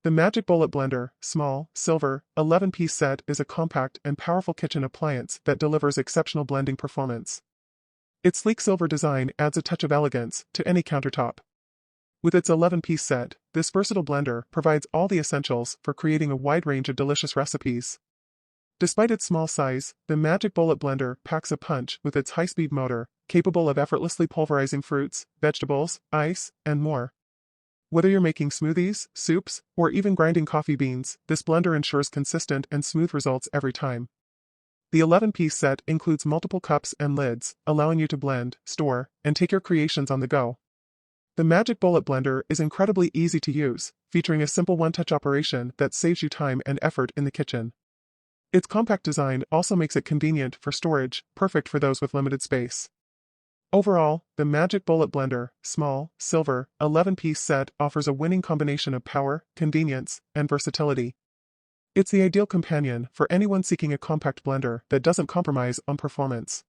The Magic Bullet Blender, small, silver, 11-piece set is a compact and powerful kitchen appliance that delivers exceptional blending performance. Its sleek silver design adds a touch of elegance to any countertop. With its 11-piece set, this versatile blender provides all the essentials for creating a wide range of delicious recipes. Despite its small size, the Magic Bullet Blender packs a punch with its high-speed motor, capable of effortlessly pulverizing fruits, vegetables, ice, and more. Whether you're making smoothies, soups, or even grinding coffee beans, this blender ensures consistent and smooth results every time. The 11-piece set includes multiple cups and lids, allowing you to blend, store, and take your creations on the go. The Magic Bullet Blender is incredibly easy to use, featuring a simple one-touch operation that saves you time and effort in the kitchen. Its compact design also makes it convenient for storage, perfect for those with limited space. Overall, the Magic Bullet Blender, small, silver, 11-piece set offers a winning combination of power, convenience, and versatility. It's the ideal companion for anyone seeking a compact blender that doesn't compromise on performance.